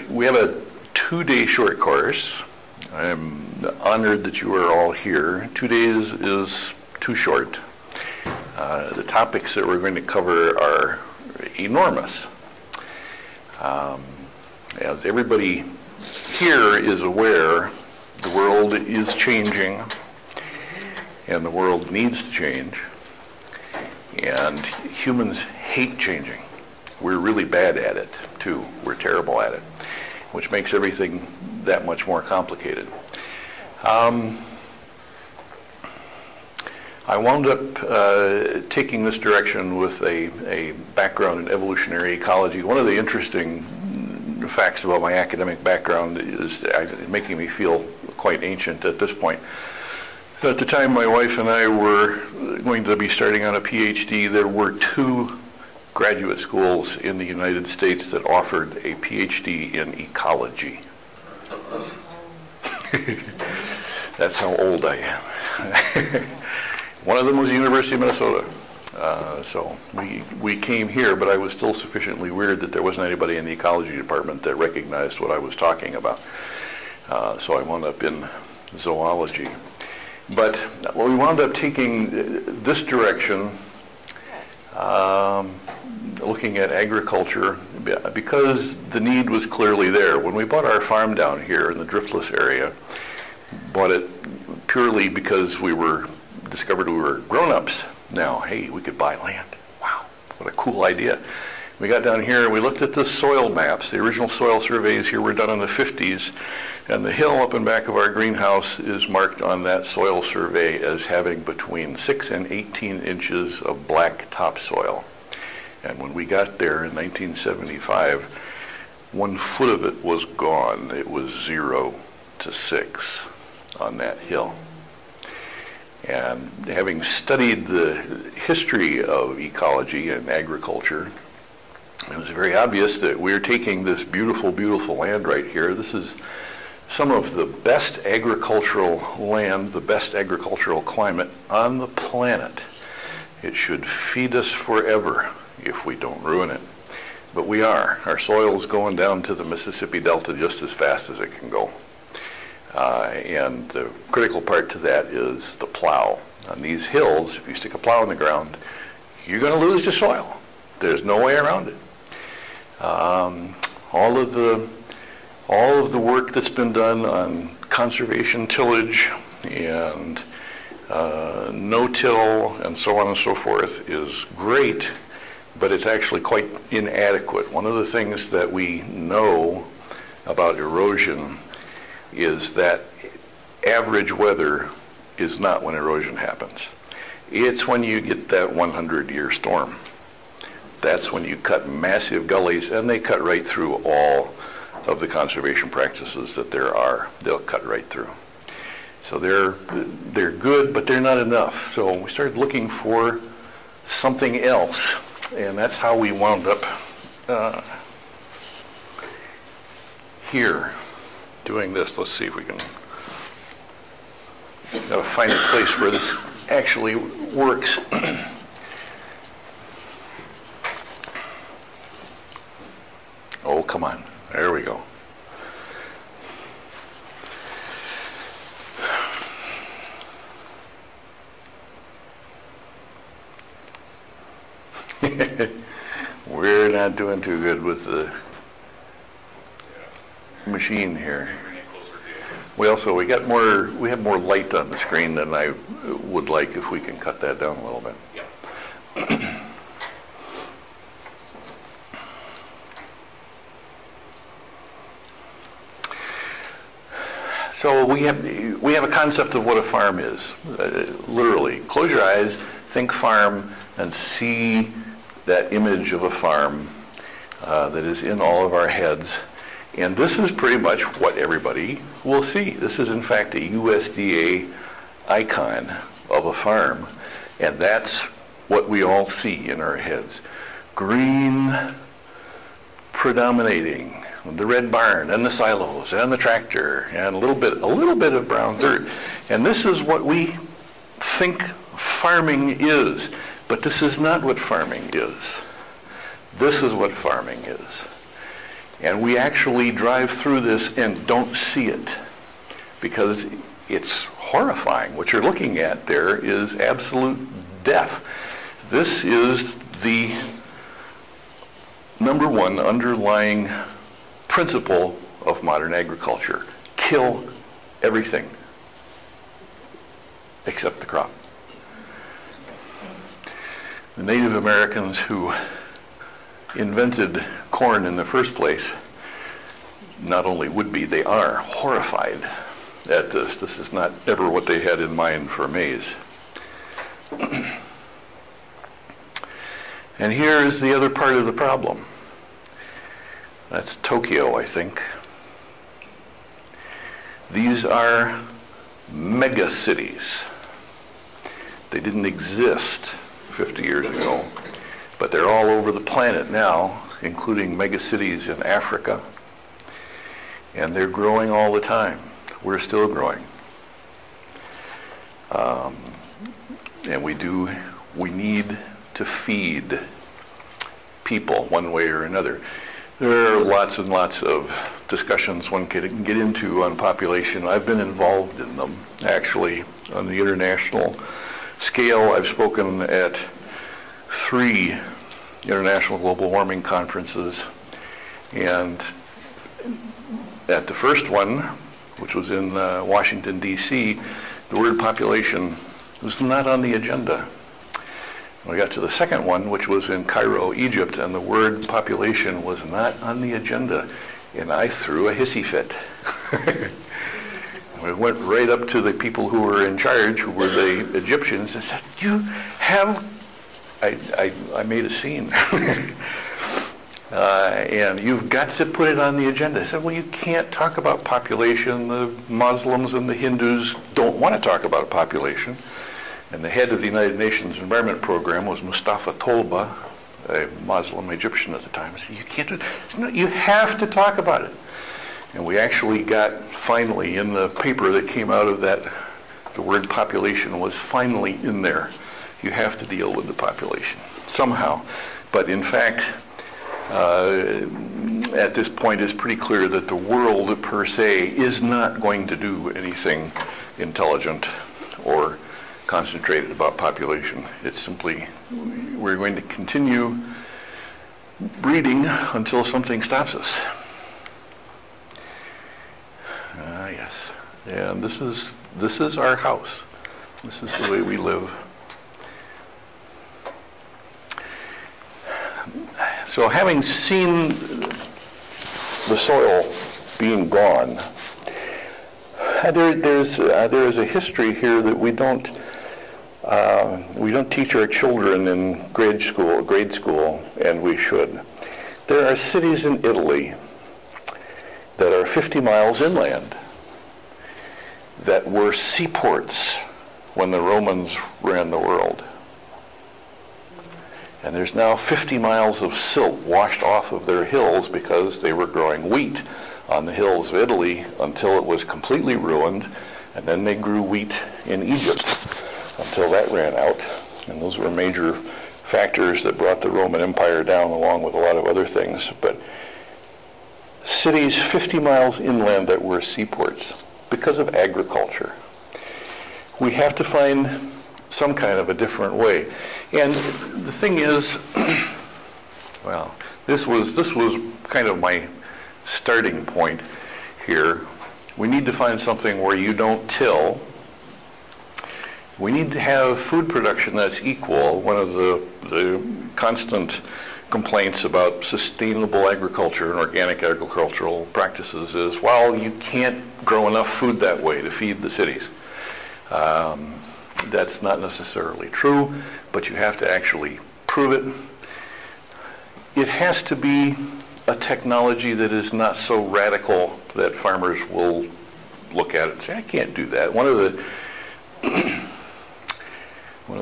We have a 2-day short course. I'm honored that you are all here. 2 days is too short. The topics that we're going to cover are enormous. As everybody here is aware, the world is changing, and the world needs to change. And humans hate changing. We're really bad at it, too. We're terrible at it, which makes everything that much more complicated. I wound up taking this direction with a background in evolutionary ecology. One of the interesting facts about my academic background is making me feel quite ancient at this point. At the time my wife and I were going to be starting on a PhD, there were 2 graduate schools in the United States that offered a PhD in ecology. That's how old I am. One of them was the University of Minnesota. So we came here, but I was still sufficiently weird that there wasn't anybody in the ecology department that recognized what I was talking about. So I wound up in zoology. But we wound up taking this direction, looking at agriculture, because the need was clearly there. When we bought our farm down here in the driftless area, bought it purely because we discovered we were grown-ups. Now, hey, we could buy land. Wow, what a cool idea. We got down here and we looked at the soil maps. The original soil surveys here were done in the 50s, and the hill up in back of our greenhouse is marked on that soil survey as having between 6 and 18 inches of black topsoil. And when we got there in 1975, 1 foot of it was gone. It was 0 to 6 on that hill. And having studied the history of ecology and agriculture, it was very obvious that we're taking this beautiful, beautiful land right here. This is some of the best agricultural land, the best agricultural climate on the planet. It should feed us forever if we don't ruin it. But we are. Our soil is going down to the Mississippi Delta just as fast as it can go. And the critical part to that is the plow. On these hills, if you stick a plow in the ground, you're going to lose the soil. There's no way around it. All of the work that's been done on conservation tillage and no-till and so on and so forth is great, but it's actually quite inadequate. One of the things that we know about erosion is that average weather is not when erosion happens. It's when you get that 100-year storm. That's when you cut massive gullies, and they cut right through all of the conservation practices that there are. They'll cut right through. So they're good, but they're not enough. So we started looking for something else, and that's how we wound up here doing this. Let's see if we can gotta find a place where this actually works. Oh, come on. There we go. We're not doing too good with the machine here. We have more light on the screen than I would like if we can cut that down a little bit. So we have a concept of what a farm is. Literally, close your eyes, think farm, and see that image of a farm that is in all of our heads. And this is pretty much what everybody will see. This is, in fact, a USDA icon of a farm, and that's what we all see in our heads. Green predominating, the red barn and the silos and the tractor and a little bit of brown dirt. And this is what we think farming is, but this is not what farming is. This is what farming is. And we actually drive through this and don't see it because it's horrifying. What you're looking at there is absolute death. This is the number one underlying principle of modern agriculture. Kill everything except the crop. The Native Americans who invented corn in the first place not only would be, they are horrified at this. This is not ever what they had in mind for maize. And here is the other part of the problem. That's Tokyo, I think. These are mega cities. They didn't exist 50 years ago, but they're all over the planet now, including mega cities in Africa. And they're growing all the time. We're still growing. And we need to feed people one way or another. There are lots and lots of discussions one can get into on population. I've been involved in them, actually, on the international scale. I've spoken at 3 international global warming conferences, and at the first one, which was in Washington, D.C., the word population was not on the agenda. We got to the second one, which was in Cairo, Egypt, and the word population was not on the agenda, and I threw a hissy fit. We went right up to the people who were in charge, who were the Egyptians, and said, "You have..." I made a scene. And you've got to put it on the agenda. I said, well, you can't talk about population. The Muslims and the Hindus don't want to talk about population. And the head of the United Nations Environment Program was Mustafa Tolba, a Muslim Egyptian at the time. I said, you can't do it. No, you have to talk about it. And we actually got, finally, in the paper that came out of that, the word population was finally in there. You have to deal with the population somehow. But in fact, at this point, it's pretty clear that the world per se is not going to do anything intelligent or concentrated about population. It's simply, we're going to continue breeding until something stops us. Yes, and this is our house. This is the way we live. So having seen the soil being gone, there is a history here that we don't teach our children in grade school, and we should. There are cities in Italy that are 50 miles inland that were seaports when the Romans ran the world. And there's now 50 miles of silt washed off of their hills because they were growing wheat on the hills of Italy until it was completely ruined, and then they grew wheat in Egypt until that ran out. And those were major factors that brought the Roman Empire down, along with a lot of other things. But cities 50 miles inland that were seaports because of agriculture. We have to find some kind of a different way. And the thing is, well, this was kind of my starting point here. We need to find something where you don't till. We need to have food production that's equal. One of the constant complaints about sustainable agriculture and organic agricultural practices is, well, you can't grow enough food that way to feed the cities. That's not necessarily true, but you have to actually prove it. It has to be a technology that is not so radical that farmers will look at it and say, I can't do that. One of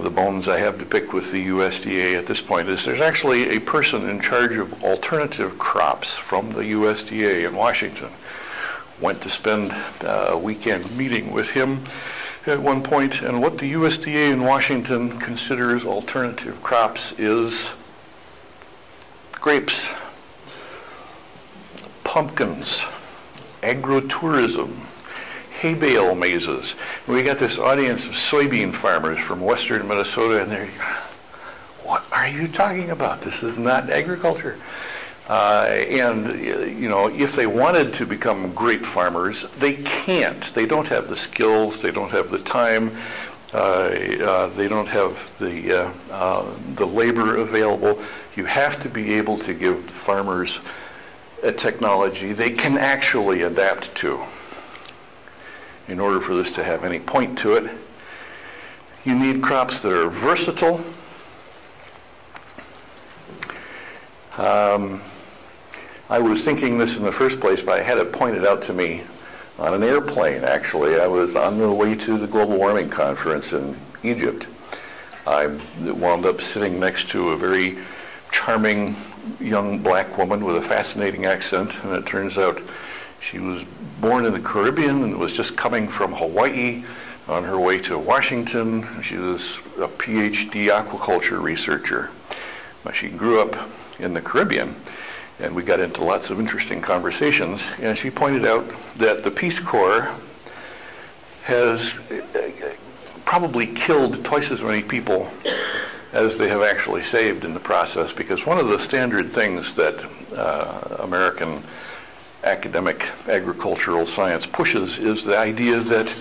the bones I have to pick with the USDA at this point is there's actually a person in charge of alternative crops from the USDA in Washington. Went to spend a weekend meeting with him at one point, and what the USDA in Washington considers alternative crops is grapes. pumpkins, agritourism, hay bale mazes. And we got this audience of soybean farmers from western Minnesota, and they're, what are you talking about? This is not agriculture. And you know, if they wanted to become great farmers, they can't. They don't have the skills, they don't have the time, they don't have the labor available. You have to be able to give farmers a technology they can actually adapt to. In order for this to have any point to it, you need crops that are versatile. I was thinking this in the first place, but I had it pointed out to me on an airplane, actually. I was on the way to the global warming conference in Egypt. I wound up sitting next to a very charming young black woman with a fascinating accent, and it turns out she was born in the Caribbean and was just coming from Hawaii on her way to Washington. She was a PhD aquaculture researcher. She grew up in the Caribbean, and we got into lots of interesting conversations, and she pointed out that the Peace Corps has probably killed twice as many people as they have actually saved in the process, because one of the standard things that American academic agricultural science pushes is the idea that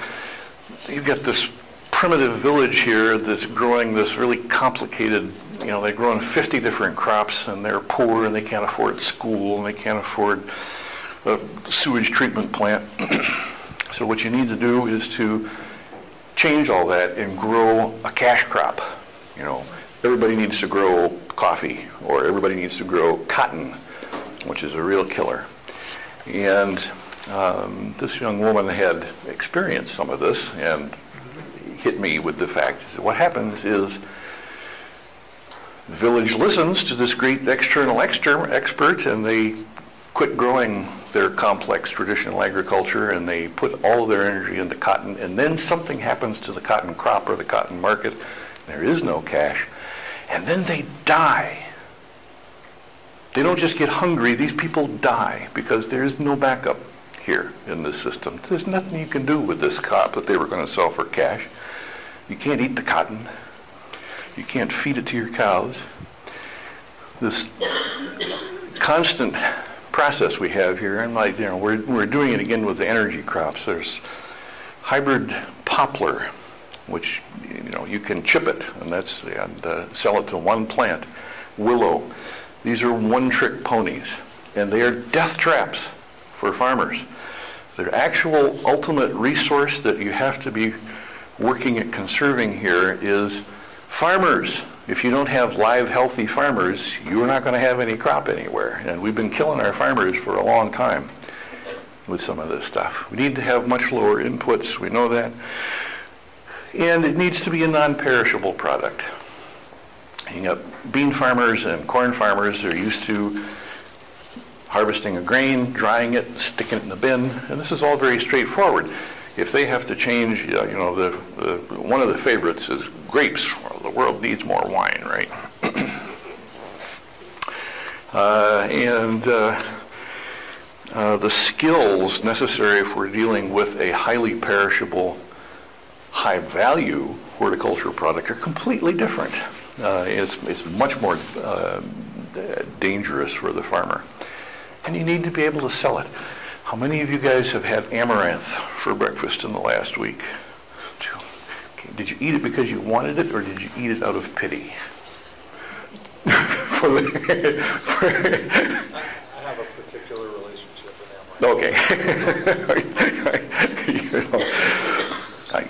you've got this primitive village here that's growing this really complicated, you know, they're growing 50 different crops, and they're poor and they can't afford school and they can't afford a sewage treatment plant. So what you need to do is to change all that and grow a cash crop. You know, everybody needs to grow coffee, or everybody needs to grow cotton, which is a real killer. And this young woman had experienced some of this and hit me with the fact that what happens is the village listens to this great external expert, and they quit growing their complex traditional agriculture, and they put all of their energy into cotton, and then something happens to the cotton crop or the cotton market. There is no cash, and then they die. They don't just get hungry, these people die because there's no backup here in this system. There's nothing you can do with this crop that they were going to sell for cash. You can't eat the cotton. You can't feed it to your cows. This constant process we have here, and like, you know, we're doing it again with the energy crops. There's hybrid poplar, which, you know, you can chip it and sell it to one plant. Willow. These are one-trick ponies, and they are death traps for farmers. The actual ultimate resource that you have to be working at conserving here is farmers. If you don't have live, healthy farmers, you're not going to have any crop anywhere. And we've been killing our farmers for a long time with some of this stuff. We need to have much lower inputs, we know that. And it needs to be a non-perishable product. You got bean farmers and corn farmers. They're used to harvesting a grain, drying it, sticking it in the bin, and this is all very straightforward. If they have to change, you know, one of the favorites is grapes. Well, the world needs more wine, right? The skills necessary for dealing with a highly perishable, high-value horticultural product are completely different. It's much more dangerous for the farmer. And you need to be able to sell it. How many of you guys have had amaranth for breakfast in the last week? Okay. Did you eat it because you wanted it, or did you eat it out of pity? I have a particular relationship with amaranth. Okay. You know,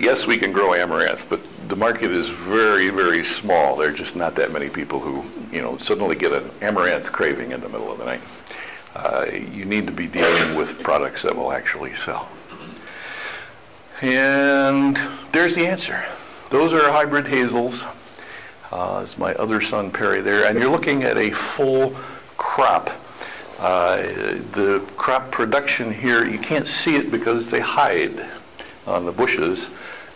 yes, we can grow amaranth, but the market is very, very small. There are just not that many people who, you know, suddenly get an amaranth craving in the middle of the night. You need to be dealing with products that will actually sell. And there's the answer. Those are hybrid hazels. It's my other son, Perry, there. And you're looking at a full crop. The crop production here, you can't see it because they hide on the bushes.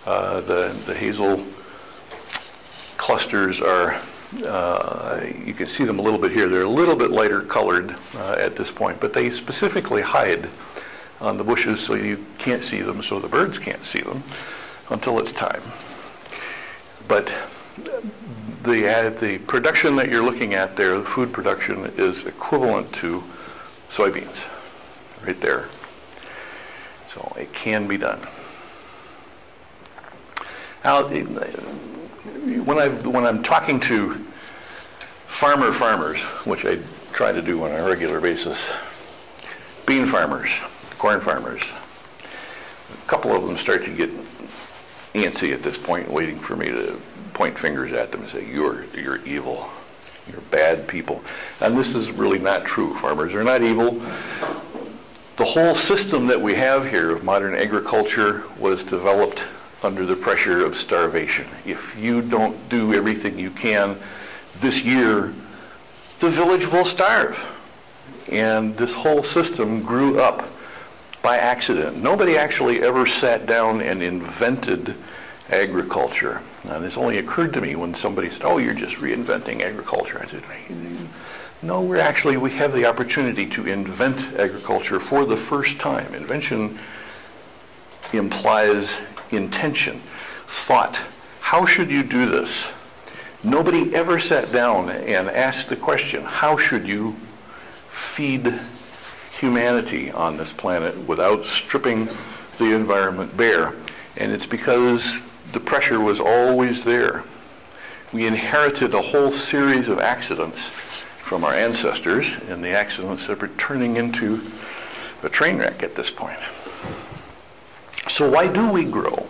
The hazel clusters are You can see them a little bit here. They're a little bit lighter colored at this point, but they specifically hide on the bushes so you can't see them, so the birds can't see them until it's time. But the production that you're looking at there, the food production, is equivalent to soybeans right there. So it can be done. Now, when I'm talking to farmers, which I try to do on a regular basis, bean farmers, corn farmers, a couple of them start to get antsy at this point, waiting for me to point fingers at them and say, you're evil, you're bad people. And this is really not true. Farmers are not evil. The whole system that we have here of modern agriculture was developed under the pressure of starvation. If you don't do everything you can this year, the village will starve. And this whole system grew up by accident. Nobody actually ever sat down and invented agriculture. And this only occurred to me when somebody said, oh, you're just reinventing agriculture. I said, no, we have the opportunity to invent agriculture for the first time. Invention implies intention, thought. How should you do this? Nobody ever sat down and asked the question, how should you feed humanity on this planet without stripping the environment bare? And it's because the pressure was always there. We inherited a whole series of accidents from our ancestors, and the accidents that were turning into a train wreck at this point. So why do we grow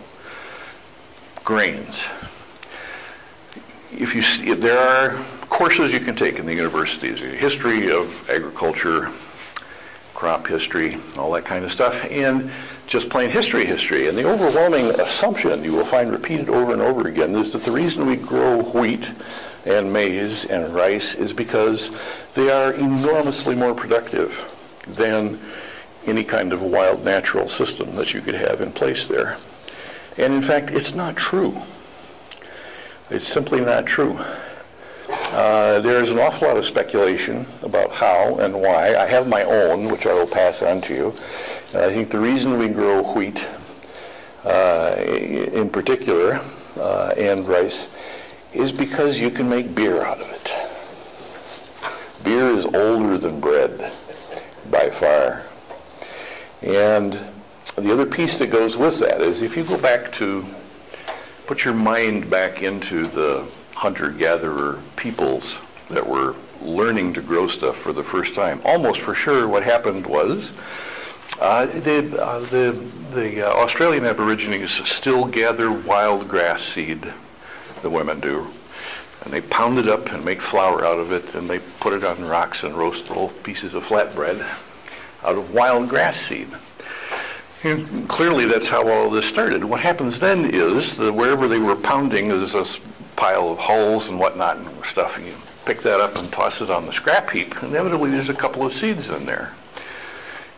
grains? There are courses you can take in the universities, history of agriculture, crop history, all that kind of stuff, and just plain history. And the overwhelming assumption you will find repeated over and over again is that the reason we grow wheat and maize and rice is because they are enormously more productive than any kind of wild natural system that you could have in place there. And in fact, it's not true. It's simply not true. There's an awful lot of speculation about how and why. I have my own, which I will pass on to you. I think the reason we grow wheat in particular and rice is because you can make beer out of it. Beer is older than bread by far. And the other piece that goes with that is if you go back to, put your mind back into the hunter-gatherer peoples that were learning to grow stuff for the first time, almost for sure what happened was the Australian Aborigines still gather wild grass seed, the women do, and they pound it up and make flour out of it, and they put it on rocks and roast little pieces of flatbread out of wild grass seed. And clearly that's how all this started. What happens then is that wherever they were pounding, there's this pile of hulls and whatnot and stuff, and you pick that up and toss it on the scrap heap. Inevitably there's a couple of seeds in there.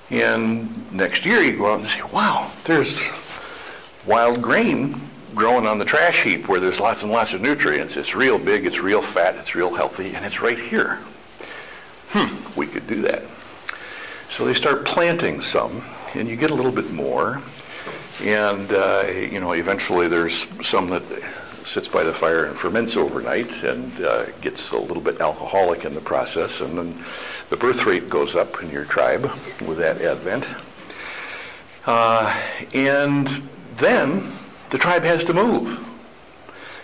And next year you go out and say, wow, there's wild grain growing on the trash heap where there's lots and lots of nutrients. It's real big, it's real fat, it's real healthy, and it's right here. We could do that. So they start planting some, and you get a little bit more. And eventually there's some that sits by the fire and ferments overnight and gets a little bit alcoholic in the process, and then the birth rate goes up in your tribe with that advent. And then the tribe has to move,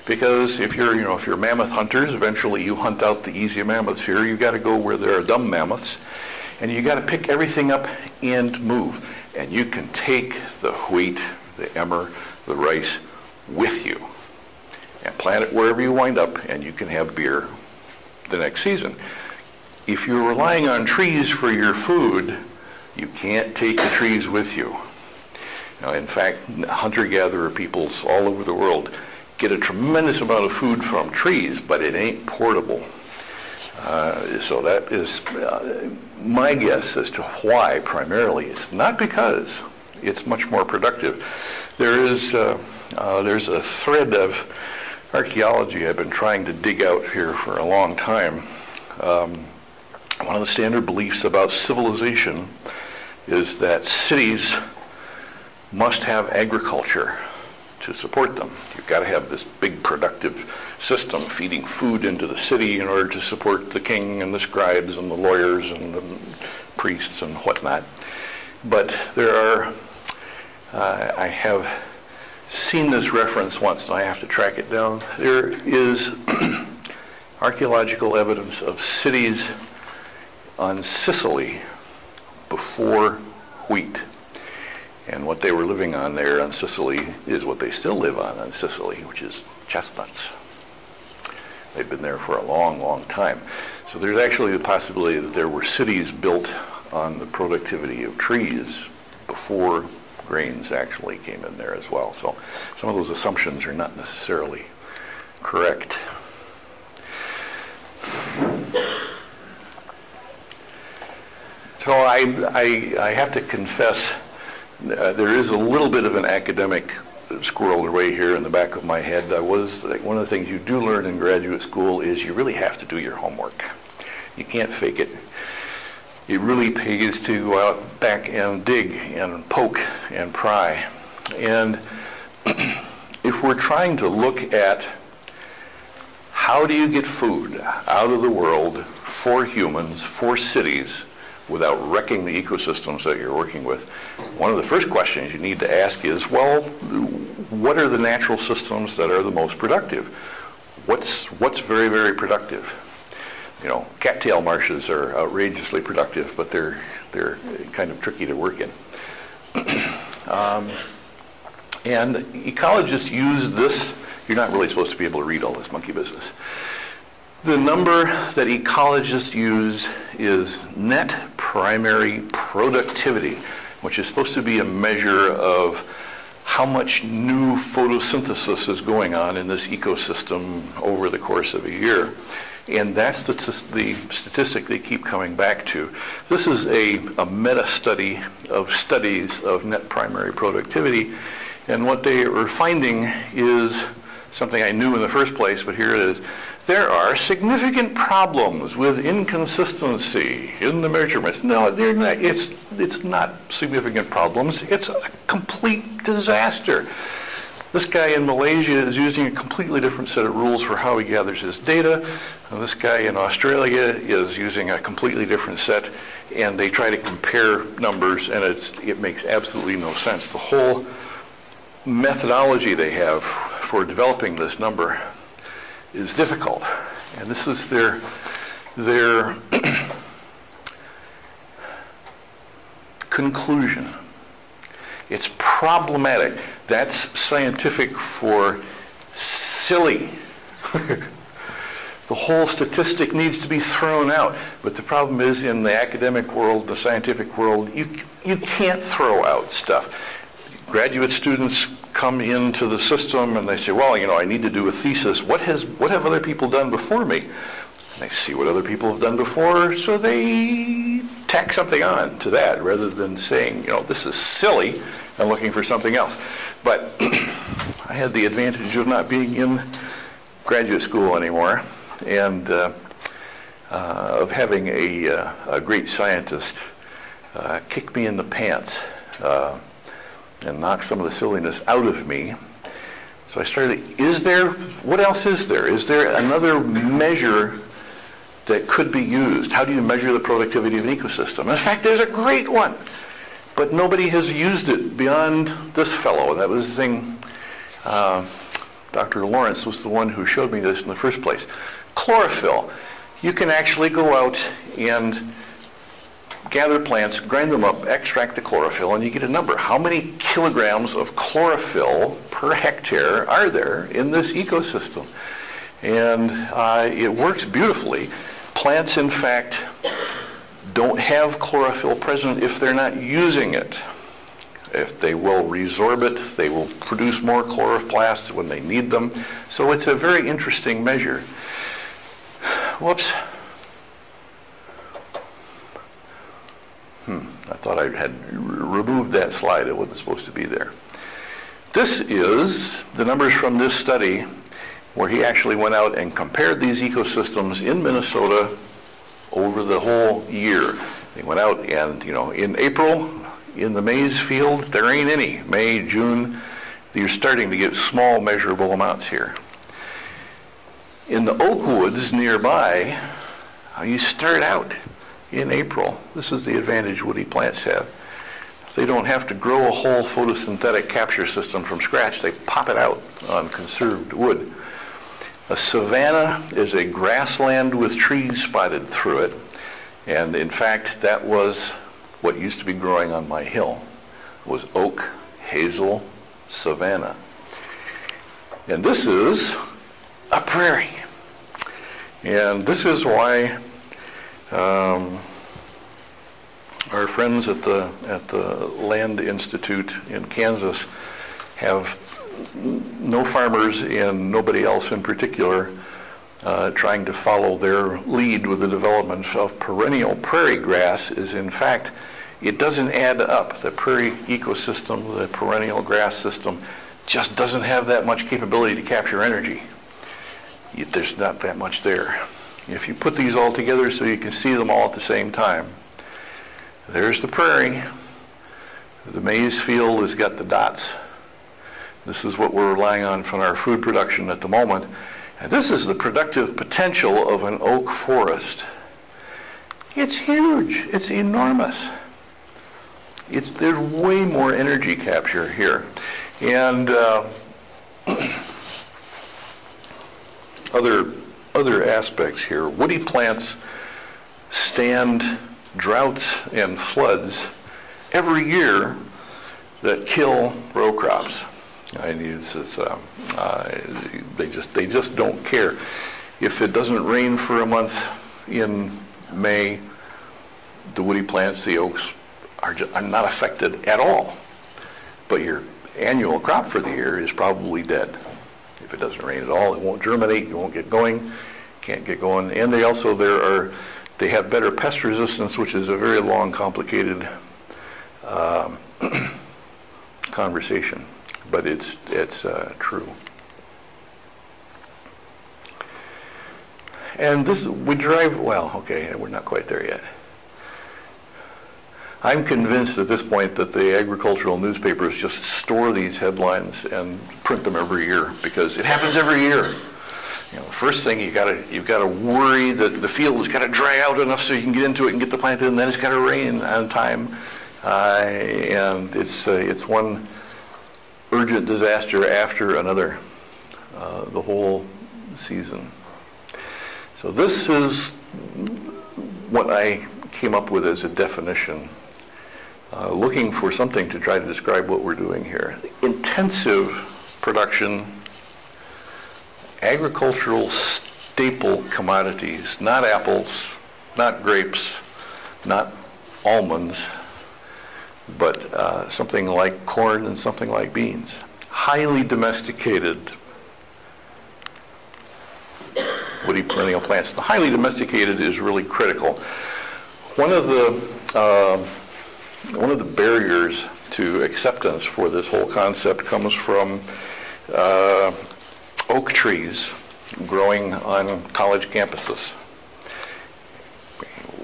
because if you're mammoth hunters, eventually you hunt out the easy mammoths here. You got to go where there are dumb mammoths, and you got to pick everything up and move. And you can take the wheat, the emmer, the rice with you and plant it wherever you wind up, and you can have beer the next season. If you're relying on trees for your food, you can't take the trees with you. Now, in fact, hunter-gatherer peoples all over the world get a tremendous amount of food from trees, but it ain't portable. So that is my guess as to why, primarily. It's not because it's much more productive. There's a thread of archaeology I've been trying to dig out here for a long time. One of the standard beliefs about civilization is that cities must have agriculture to support them. You've got to have this big productive system feeding food into the city in order to support the king and the scribes and the lawyers and the priests and whatnot. But there are, I have seen this reference once and I have to track it down. There is archaeological evidence of cities on Sicily before wheat. And what they were living on there on Sicily is what they still live on Sicily, which is chestnuts. They've been there for a long, long time. So there's actually the possibility that there were cities built on the productivity of trees before grains actually came in there as well. So some of those assumptions are not necessarily correct. So I have to confess, there is a little bit of an academic squirreled away here in the back of my head. One of the things you do learn in graduate school is you really have to do your homework. You can't fake it. It really pays to go out back and dig and poke and pry. And if we're trying to look at how do you get food out of the world for humans, for cities, without wrecking the ecosystems that you're working with, one of the first questions you need to ask is, well, what are the natural systems that are the most productive? What's very, very productive? You know, cattail marshes are outrageously productive, but they're kind of tricky to work in. And ecologists use this. You're not really supposed to be able to read all this monkey business. The number that ecologists use is net primary productivity, which is supposed to be a measure of how much new photosynthesis is going on in this ecosystem over the course of a year. And that's the statistic they keep coming back to. This is a meta-study of studies of net primary productivity. And what they are finding is something I knew in the first place, but here it is. There are significant problems with inconsistency in the measurements. No, they're not. It's not significant problems. It's a complete disaster. This guy in Malaysia is using a completely different set of rules for how he gathers his data. This guy in Australia is using a completely different set, and they try to compare numbers, and it makes absolutely no sense. The whole methodology they have for developing this number is difficult, and this is their conclusion. It's problematic. That's scientific for silly. The whole statistic needs to be thrown out. But the problem is, in the academic world, the scientific world, you can't throw out stuff. Graduate students come into the system and they say, well, you know, I need to do a thesis. What have other people done before me? And they see what other people have done before, so they tack something on to that rather than saying, you know, this is silly, I'm looking for something else. But I had the advantage of not being in graduate school anymore, and of having a great scientist kick me in the pants and knock some of the silliness out of me. So I started, what else is there? Is there another measure that could be used? How do you measure the productivity of an ecosystem? In fact, there's a great one, but nobody has used it beyond this fellow. That was the thing, Dr. Lawrence was the one who showed me this in the first place. Chlorophyll. You can actually go out and gather plants, grind them up, extract the chlorophyll, and you get a number. How many kilograms of chlorophyll per hectare are there in this ecosystem? And it works beautifully. Plants, in fact, don't have chlorophyll present if they're not using it. If they will resorb it, they will produce more chloroplasts when they need them. So it's a very interesting measure. Whoops. I thought I had removed that slide. It wasn't supposed to be there. This is the numbers from this study, where he actually went out and compared these ecosystems in Minnesota over the whole year. He went out and, in April, in the maize field, there ain't any. May, June, you're starting to get small measurable amounts here. In the oak woods nearby, you start out in April. This is the advantage woody plants have. They don't have to grow a whole photosynthetic capture system from scratch. They pop it out on conserved wood. A savanna is a grassland with trees spotted through it. And in fact, that was what used to be growing on my hill, was oak, hazel, savanna. And this is a prairie. And this is why our friends at the Land Institute in Kansas have no farmers and nobody else in particular trying to follow their lead with the development of perennial prairie grass. Is in fact, it doesn't add up. The prairie ecosystem, the perennial grass system, just doesn't have that much capability to capture energy. There's not that much there. If you put these all together so you can see them all at the same time, there's the prairie. The maize field has got the dots. This is what we're relying on from our food production at the moment. And this is the productive potential of an oak forest. It's huge. It's enormous. There's way more energy capture here. And other aspects here. Woody plants stand droughts and floods every year that kill row crops. They just don't care. If it doesn't rain for a month in May, the woody plants, the oaks, are not affected at all. But your annual crop for the year is probably dead. If it doesn't rain at all, it won't germinate, you won't get going, can't get going. And they have better pest resistance, which is a very long, complicated conversation, but it's true. And we're not quite there yet. I'm convinced at this point that the agricultural newspapers just store these headlines and print them every year, because it happens every year. First thing you've got to worry that the field has got to dry out enough so you can get into it and get the plant in, and then it's got to rain on time, and it's one urgent disaster after another, the whole season. So this is what I came up with as a definition, looking for something to try to describe what we're doing here. Intensive production, agricultural staple commodities, not apples, not grapes, not almonds, but something like corn and something like beans. Highly domesticated woody perennial plants. The highly domesticated is really critical. One of the barriers to acceptance for this whole concept comes from oak trees growing on college campuses.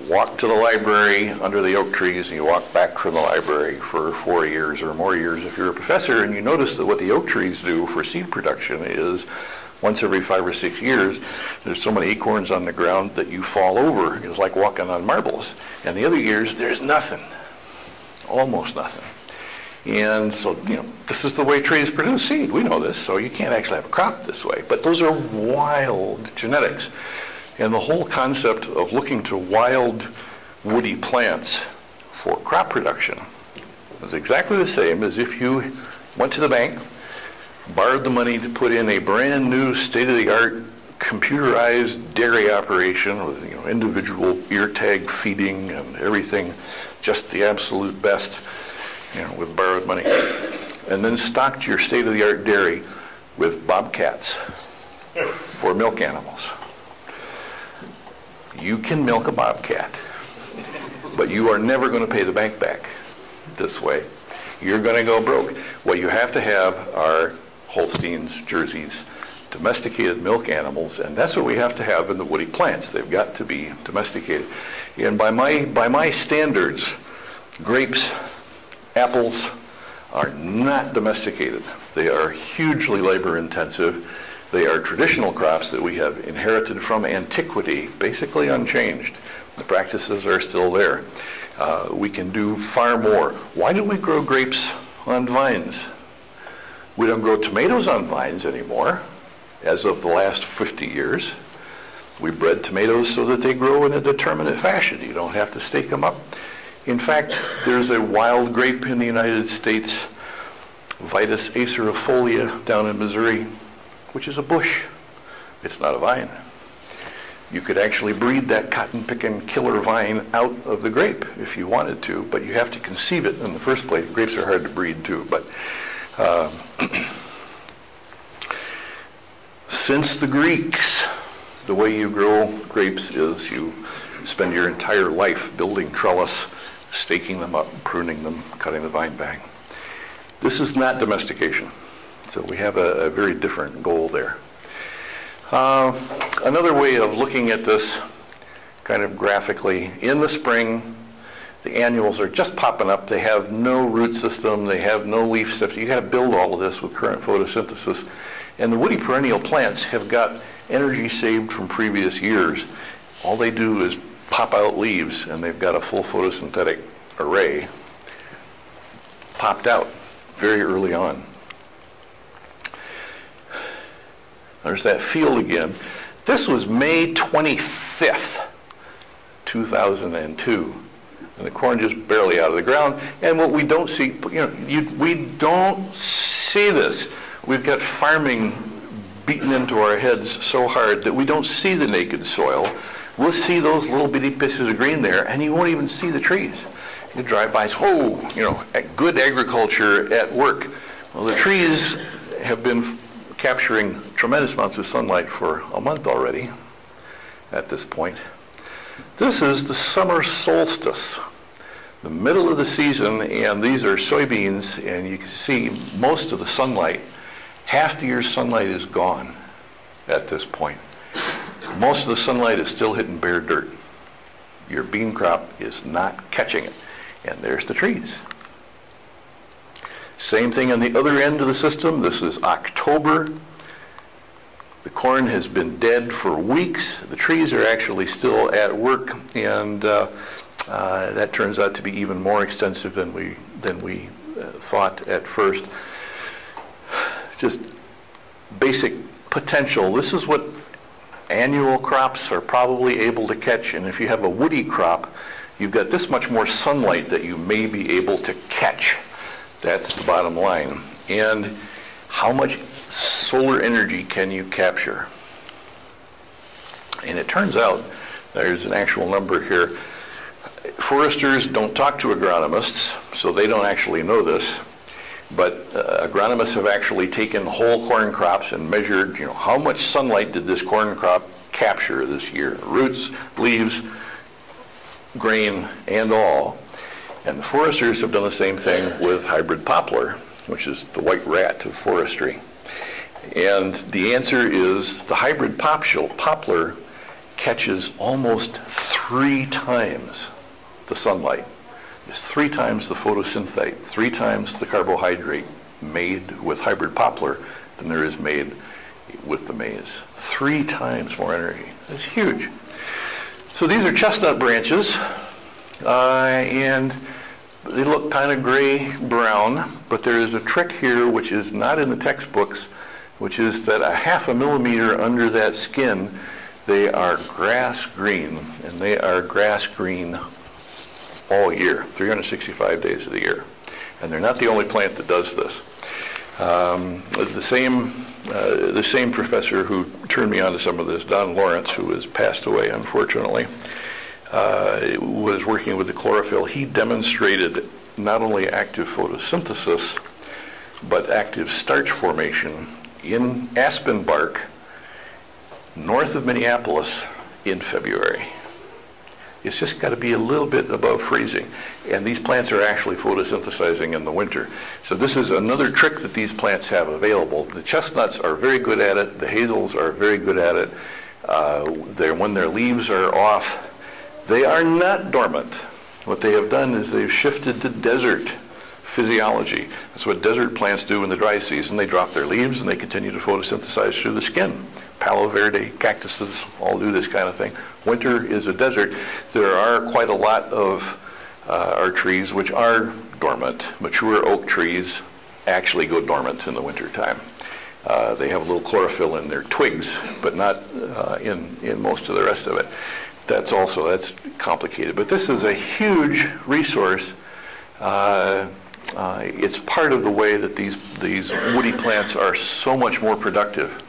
You walk to the library under the oak trees, and you walk back from the library for 4 years or more years if you're a professor, and you notice that what the oak trees do for seed production is once every 5 or 6 years, there's so many acorns on the ground that you fall over. It's like walking on marbles. And the other years, there's nothing, almost nothing. And so, this is the way trees produce seed. We know this, so you can't actually have a crop this way. But those are wild genetics. And the whole concept of looking to wild woody plants for crop production is exactly the same as if you went to the bank, borrowed the money to put in a brand new state-of-the-art computerized dairy operation with individual ear tag feeding and everything, just the absolute best, with borrowed money, and then stocked your state-of-the-art dairy with bobcats for milk animals. You can milk a bobcat, but you are never going to pay the bank back this way. You're going to go broke. What you have to have are Holsteins, Jerseys, domesticated milk animals, and that's what we have to have in the woody plants. They've got to be domesticated. And by my standards, grapes, apples are not domesticated. They are hugely labor intensive. They are traditional crops that we have inherited from antiquity, basically unchanged. The practices are still there. We can do far more. Why do we grow grapes on vines? We don't grow tomatoes on vines anymore, as of the last 50 years. We bred tomatoes so that they grow in a determinate fashion. You don't have to stake them up. In fact, there's a wild grape in the United States, Vitis acerifolia, down in Missouri, which is a bush. It's not a vine. You could actually breed that cotton-picking killer vine out of the grape if you wanted to, but you have to conceive it in the first place. Grapes are hard to breed too, but since the Greeks, the way you grow grapes is you spend your entire life building trellis, staking them up, pruning them, cutting the vine back. This is not domestication, so we have a very different goal there. Another way of looking at this kind of graphically, in the spring, the annuals are just popping up. They have no root system. They have no leaf system. You got to build all of this with current photosynthesis. And the woody perennial plants have got energy saved from previous years. All they do is pop out leaves, and they've got a full photosynthetic array popped out very early on. There's that field again. This was May 25th, 2002. And the corn just barely out of the ground. And what we don't see, we don't see this. We've got farming beaten into our heads so hard that we don't see the naked soil. We'll see those little bitty pieces of green there, and you won't even see the trees. You drive by, whoa, good agriculture at work. Well, the trees have been capturing tremendous amounts of sunlight for a month already at this point. This is the summer solstice, the middle of the season, and these are soybeans, and you can see most of the sunlight. Half the year's sunlight is gone at this point. Most of the sunlight is still hitting bare dirt. Your bean crop is not catching it, and there's the trees. Same thing on the other end of the system. This is October. The corn has been dead for weeks. The trees are actually still at work, and that turns out to be even more extensive than we thought at first. Just basic potential. This is what annual crops are probably able to catch, and if you have a woody crop, you've got this much more sunlight that you may be able to catch. That's the bottom line. And how much solar energy can you capture? And it turns out, there's an actual number here. Foresters don't talk to agronomists, so they don't actually know this. But agronomists have actually taken whole corn crops and measured, how much sunlight did this corn crop capture this year? Roots, leaves, grain, and all. And the foresters have done the same thing with hybrid poplar, which is the white rat of forestry. And the answer is the hybrid poplar catches almost 3 times the sunlight. It's 3 times the photosynthate, 3 times the carbohydrate made with hybrid poplar than there is made with the maize. 3 times more energy. That's huge. So these are chestnut branches, and they look kind of gray-brown, but there is a trick here which is not in the textbooks, which is that a 1/2 millimeter under that skin, they are grass green, and they are grass green all year, 365 days of the year. And they're not the only plant that does this. The same professor who turned me on to some of this, Don Lawrence, who has passed away, unfortunately, was working with the chlorophyll. He demonstrated not only active photosynthesis, but active starch formation in aspen bark north of Minneapolis in February. It's just got to be a little bit above freezing. And these plants are actually photosynthesizing in the winter. So this is another trick that these plants have available. The chestnuts are very good at it. The hazels are very good at it. When their leaves are off, they are not dormant. What they have done is they've shifted to desert physiology. That's what desert plants do in the dry season. They drop their leaves and they continue to photosynthesize through the skin. Palo verde cactuses all do this kind of thing. Winter is a desert. There are quite a lot of our trees which are dormant. Mature oak trees actually go dormant in the winter time. They have a little chlorophyll in their twigs, but not in most of the rest of it. That's complicated. But this is a huge resource. It's part of the way that these woody plants are so much more productive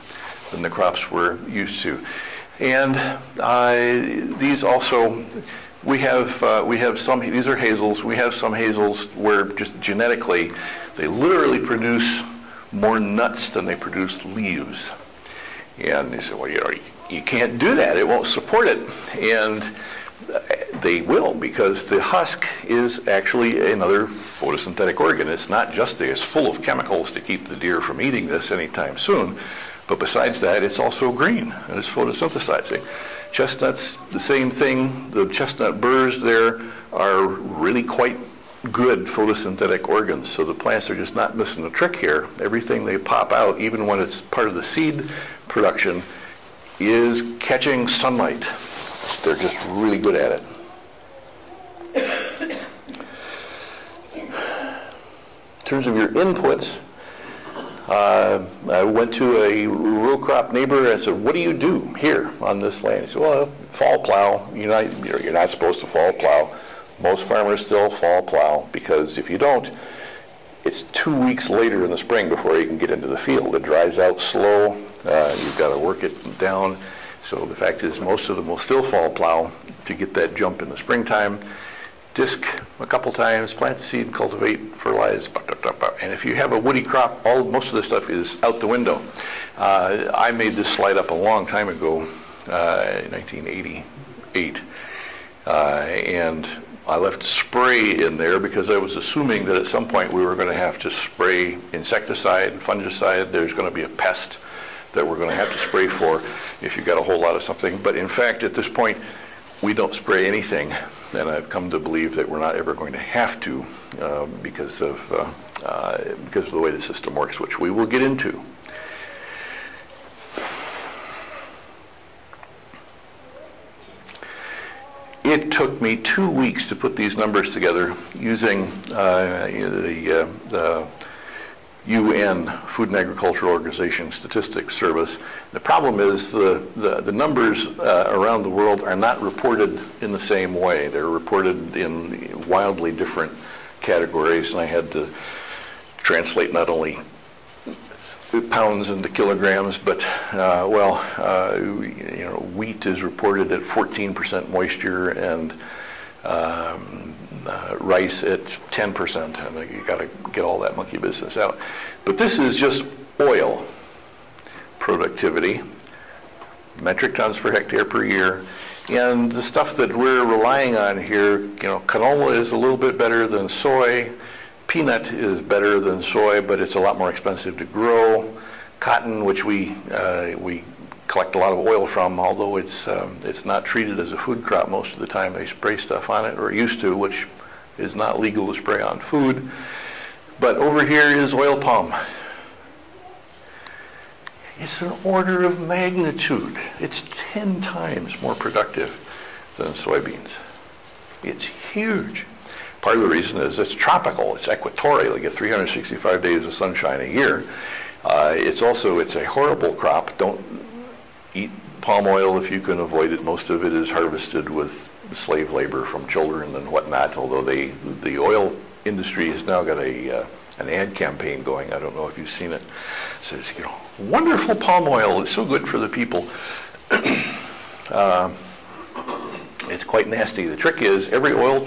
than the crops we're used to. And these also, we have some, these are hazels. We have some hazels where just genetically, they literally produce more nuts than they produce leaves. And they say, well, you can't do that. It won't support it. And they will, because the husk is actually another photosynthetic organ. It's not just it's full of chemicals to keep the deer from eating this anytime soon. But besides that, it's also green, and it's photosynthesizing. Chestnuts, the same thing. The chestnut burrs there are really quite good photosynthetic organs. So the plants are just not missing a trick here. Everything they pop out, even when it's part of the seed production, is catching sunlight. They're just really good at it. In terms of your inputs, I went to a row crop neighbor and I said, what do you do here on this land? He said, well, fall plow. You're not supposed to fall plow. Most farmers still fall plow, because if you don't, it's 2 weeks later in the spring before you can get into the field. It dries out slow. You've got to work it down. So the fact is, most of them will still fall plow to get that jump in the springtime. Disc a couple times, plant the seed, cultivate, fertilize, and if you have a woody crop, most of this stuff is out the window. I made this slide up a long time ago, in 1988, and I left spray in there because I was assuming that at some point we were going to have to spray insecticide, fungicide. There's going to be a pest that we're going to have to spray for if you've got a whole lot of something. But in fact, at this point, we don't spray anything, and I've come to believe that we're not ever going to have to because of the way the system works, which we will get into. It took me 2 weeks to put these numbers together using the UN, Food and Agricultural Organization Statistics Service. The problem is the numbers around the world are not reported in the same way. They're reported in wildly different categories, and I had to translate not only pounds into kilograms, but wheat is reported at 14% moisture, and rice at 10%. I mean, you got to get all that monkey business out. But this is just oil productivity, metric tons per hectare per year. And the stuff that we're relying on here, canola is a little bit better than soy. Peanut is better than soy, but it's a lot more expensive to grow. Cotton, which we collect a lot of oil from, although it's not treated as a food crop most of the time. They spray stuff on it, or used to, which is not legal to spray on food. But over here is oil palm. It's an order of magnitude. It's 10 times more productive than soybeans. It's huge. Part of the reason is it's tropical, it's equatorial. You get 365 days of sunshine a year. It's a horrible crop. Don't eat palm oil if you can avoid it. Most of it is harvested with slave labor from children and whatnot, although the oil industry has now got an ad campaign going. I don't know if you've seen it. It says, wonderful palm oil, it's so good for the people. It's quite nasty. The trick is every oil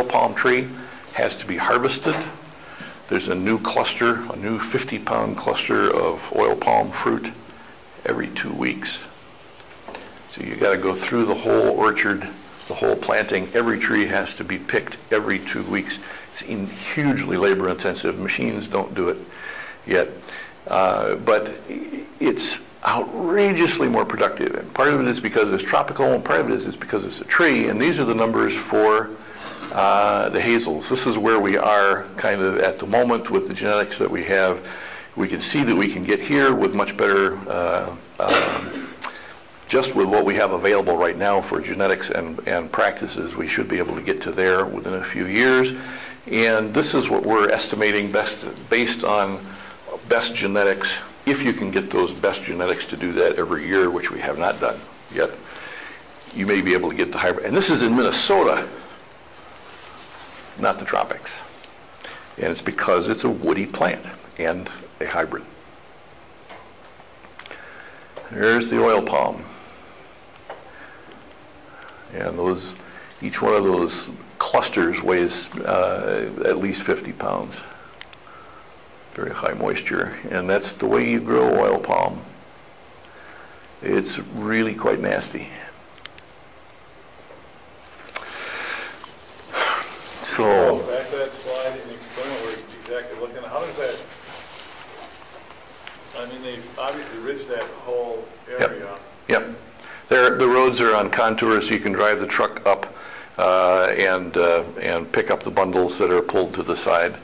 palm tree has to be harvested. There's a new 50-pound cluster of oil palm fruit every 2 weeks. So you got to go through the whole orchard, the whole planting. Every tree has to be picked every 2 weeks. It's hugely labor intensive. Machines don't do it yet. But it's outrageously more productive. And part of it is because it's tropical, and part of it is because it's a tree. And these are the numbers for the hazels. This is where we are kind of at the moment with the genetics that we have. We can see that we can get here with much better, just with what we have available right now for genetics and practices, we should be able to get to there within a few years. And this is what we're estimating based on best genetics. If you can get those best genetics to do that every year, which we have not done yet, you may be able to get the hybrid. And this is in Minnesota, not the tropics. And it's because it's a woody plant and a hybrid. There's the oil palm. And each one of those clusters weighs at least 50 pounds. Very high moisture. And that's the way you grow oil palm. It's really quite nasty. So back to that slide and explain what we're exactly looking at. How does that, I mean, they've obviously ridged that whole area. Yep. The roads are on contours, so you can drive the truck up and pick up the bundles that are pulled to the side.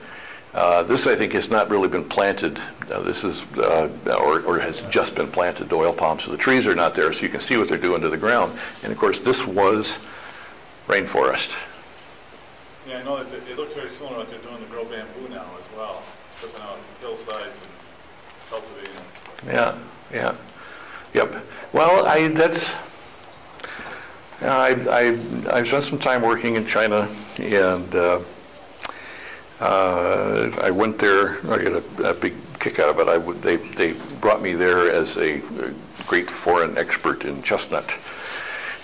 This, I think, has not really been planted. This is, or has just been planted, the oil palm, so the trees are not there, so you can see what they're doing to the ground. And of course, this was rainforest. Yeah, I know that it looks very similar to what they're doing to grow bamboo now as well, stripping out hillsides and cultivating them. Yeah. Yep. Well, I've spent some time working in China, and I went there. I got a big kick out of it. They brought me there as a great foreign expert in chestnut,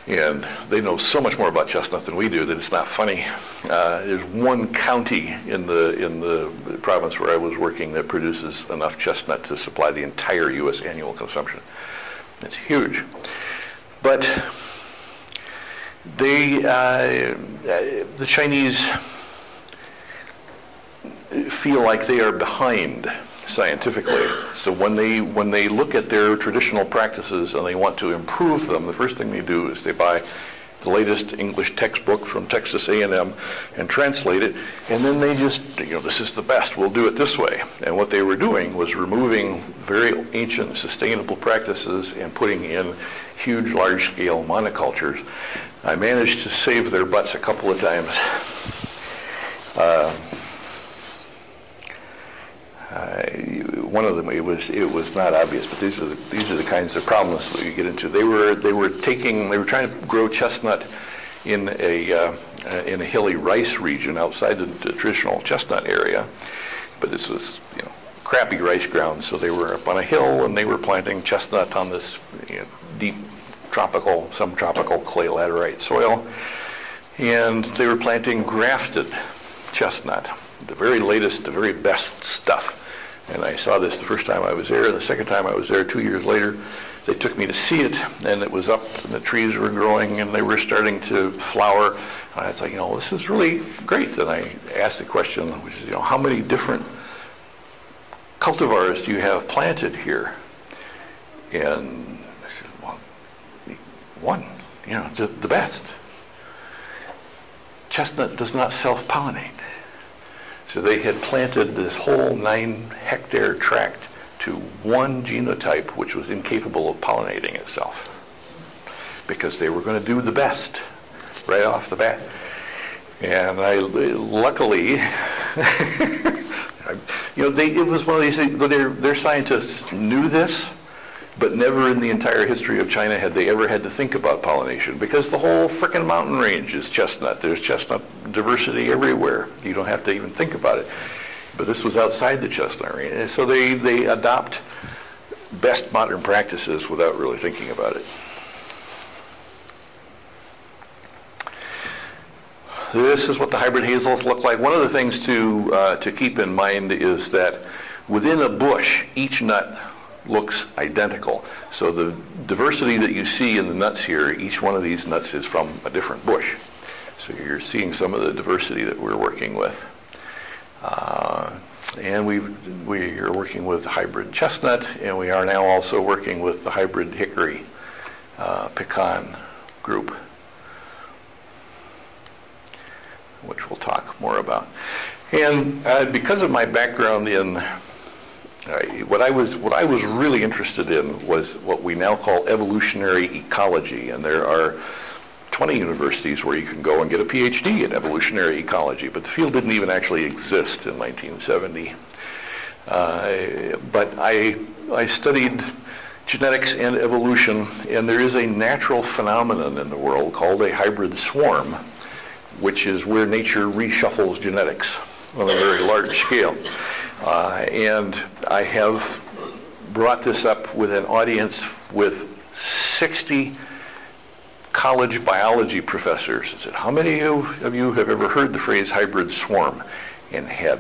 and they know so much more about chestnut than we do that it's not funny. There's one county in the province where I was working that produces enough chestnut to supply the entire U.S. annual consumption. It's huge. But the Chinese feel like they are behind scientifically. So when they look at their traditional practices and they want to improve them, the first thing they do is they buy the latest English textbook from Texas A&M and translate it, and then they just, this is the best, we'll do it this way. And what they were doing was removing very ancient sustainable practices and putting in huge, large-scale monocultures. I managed to save their butts a couple of times. One of them, it was not obvious, but these are the kinds of problems that you get into. They were trying to grow chestnut in a hilly rice region outside the traditional chestnut area, but this was crappy rice ground. So they were up on a hill and they were planting chestnut on this deep tropical, subtropical clay laterite soil, and they were planting grafted chestnut, the very latest, the very best stuff. And I saw this the first time I was there, and the second time I was there 2 years later, they took me to see it, and it was up, and the trees were growing, and they were starting to flower. And I thought, this is really great. And I asked the question, which is, how many different cultivars do you have planted here? And I said, well, one, the best. Chestnut does not self-pollinate. So they had planted this whole 9-hectare tract to one genotype which was incapable of pollinating itself because they were going to do the best right off the bat. And luckily, it was one of these things, their scientists knew this, but never in the entire history of China had they ever had to think about pollination, because the whole frickin' mountain range is chestnut. There's chestnut diversity everywhere. You don't have to even think about it. But this was outside the chestnut range. And so they adopt best modern practices without really thinking about it. This is what the hybrid hazels look like. One of the things to keep in mind is that within a bush, each nut looks identical. So the diversity that you see in the nuts here, each one of these nuts is from a different bush. So you're seeing some of the diversity that we're working with. And we are working with hybrid chestnut, and we are now also working with the hybrid hickory pecan group, which we'll talk more about. And because of my background in what I was really interested in was what we now call evolutionary ecology, and there are 20 universities where you can go and get a PhD in evolutionary ecology, but the field didn't even actually exist in 1970. But I studied genetics and evolution, and there is a natural phenomenon in the world called a hybrid swarm, which is where nature reshuffles genetics on a very large scale. And I have brought this up with an audience with 60 college biology professors. I said, how many of you have ever heard the phrase hybrid swarm? And had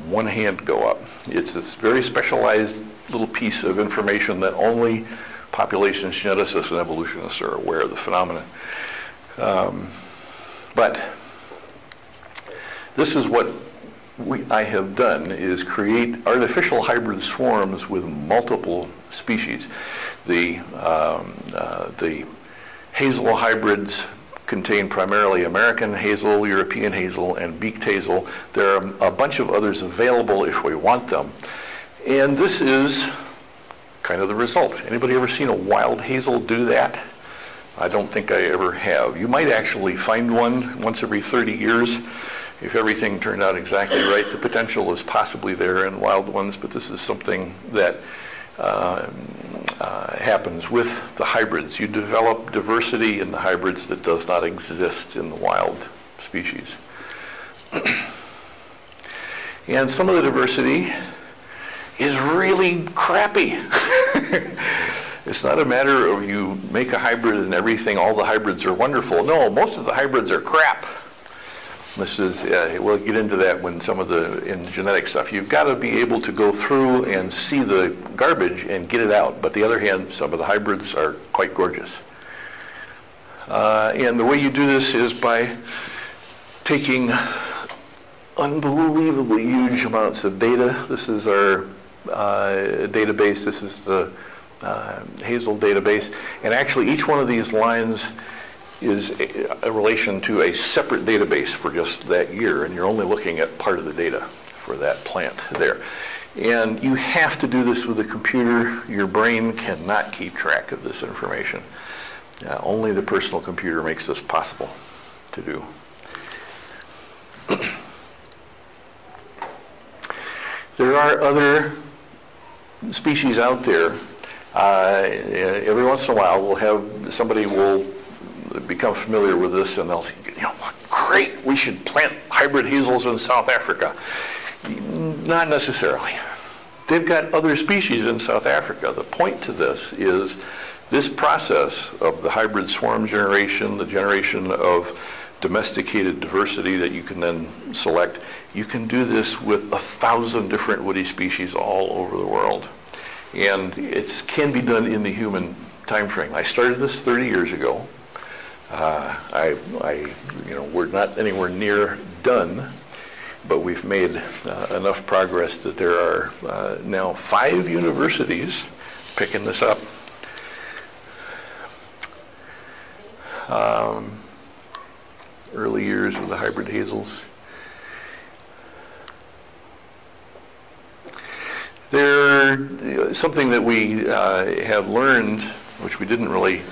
one hand go up. It's this very specialized little piece of information that only population geneticists and evolutionists are aware of the phenomenon. But this is what I have done, is create artificial hybrid swarms with multiple species. The hazel hybrids contain primarily American hazel, European hazel, and beaked hazel. There are a bunch of others available if we want them. And this is kind of the result. Anybody ever seen a wild hazel do that? I don't think I ever have. You might actually find one once every 30 years. If everything turned out exactly right, the potential is possibly there in wild ones, but this is something that happens with the hybrids. You develop diversity in the hybrids that does not exist in the wild species. And some of the diversity is really crappy. It's not a matter of you make a hybrid and everything, all the hybrids are wonderful. No, most of the hybrids are crap. This is, we'll get into that when in genetic stuff. You've got to be able to go through and see the garbage and get it out. But the other hand, some of the hybrids are quite gorgeous. And the way you do this is by taking unbelievably huge amounts of data. This is our database. This is the Hazel database. And actually, each one of these lines is a relation to a separate database for just that year, and you're only looking at part of the data for that plant there. And you have to do this with a computer. Your brain cannot keep track of this information. Only the personal computer makes this possible to do. There are other species out there. Every once in a while, somebody will become familiar with this, and they'll say, great, we should plant hybrid hazels in South Africa. Not necessarily. They've got other species in South Africa. The point to this is this process of the hybrid swarm generation, the generation of domesticated diversity that you can then select, you can do this with 1,000 different woody species all over the world. And it can be done in the human time frame. I started this 30 years ago. We're not anywhere near done, but we've made enough progress that there are now 5 universities picking this up. Early years with the hybrid hazels. Something that we have learned, which we didn't really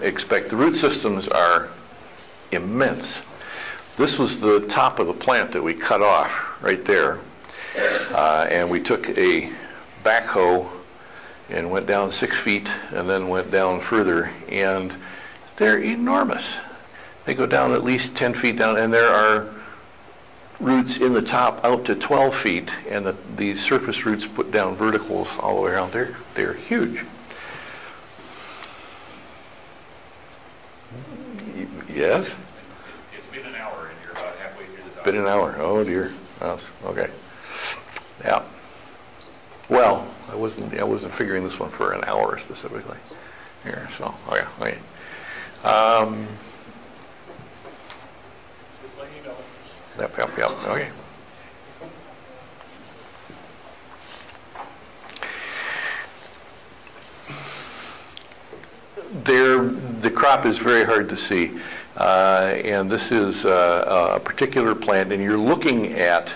expect. The root systems are immense. This was the top of the plant that we cut off right there. And we took a backhoe and went down 6 feet and then went down further. And they're enormous. They go down at least 10 feet down, and there are roots in the top out to 12 feet, and these surface roots put down verticals all the way around. They're huge. Yes? It's been an hour, and you're about halfway through the talk. Been an hour. Oh, dear. Oh, okay. Yeah. Well, I wasn't figuring this one for an hour specifically. Here, so, oh yeah, okay. Yep, okay. The crop is very hard to see, and this is a particular plant, and you're looking at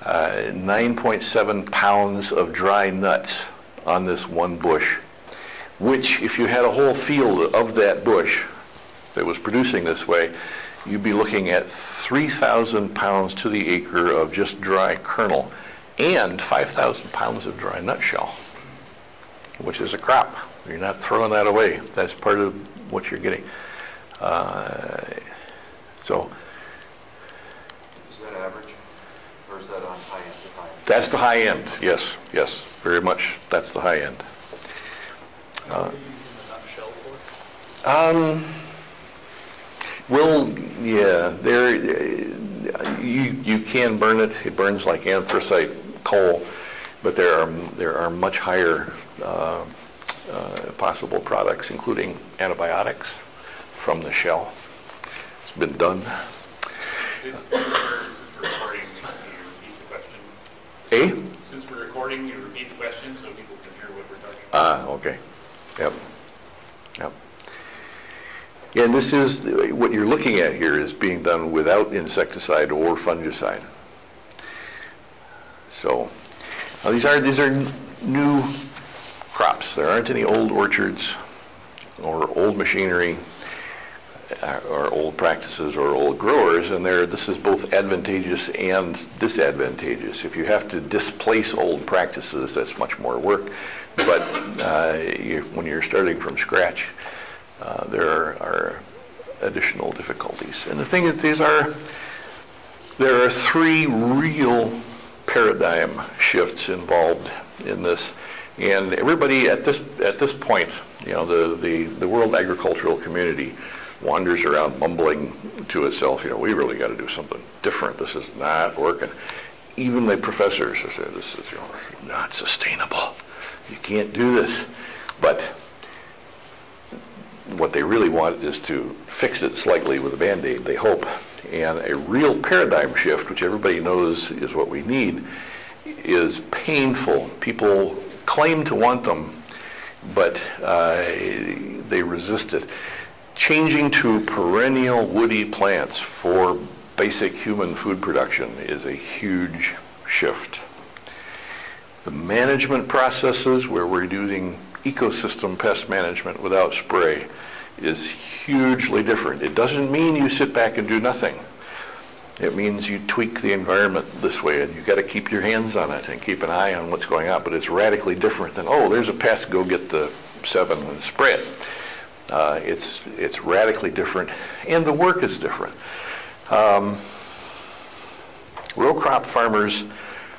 9.7 pounds of dry nuts on this one bush, which, if you had a whole field of that bush that was producing this way, you'd be looking at 3,000 pounds to the acre of just dry kernel and 5,000 pounds of dry nutshell, which is a crop. You're not throwing that away. That's part of what you're getting. So. Is that average, or is that on high end? That's the high end. Yes, very much. That's the high end. What are you using the nutshell for? Well, yeah, you can burn it. It burns like anthracite coal, but there are much higher possible products, including antibiotics from the shell. It's been done. Since we're recording, you repeat the question. Since we're recording, you repeat the question so people can hear what we're talking about. Okay. Yep. Yeah, and this is, what you're looking at here is being done without insecticide or fungicide. So, these are new crops. There aren't any old orchards or old machinery or old practices or old growers, and this is both advantageous and disadvantageous. If you have to displace old practices, that's much more work. But when you're starting from scratch, there are additional difficulties. And the thing is, there are three real paradigm shifts involved in this. And everybody at this point, the world agricultural community wanders around mumbling to itself, we really got to do something different. This is not working. Even the professors say, this is not sustainable. You can't do this. But what they really want is to fix it slightly with a Band-Aid, they hope. And a real paradigm shift, which everybody knows is what we need, is painful. People claim to want them, but they resist it. Changing to perennial woody plants for basic human food production is a huge shift. The management processes where we're using ecosystem pest management without spray is hugely different. It doesn't mean you sit back and do nothing. It means you tweak the environment this way, and you've got to keep your hands on it and keep an eye on what's going on. But it's radically different than, there's a pest, go get the 7 and spray it. It's radically different, and the work is different. Row crop farmers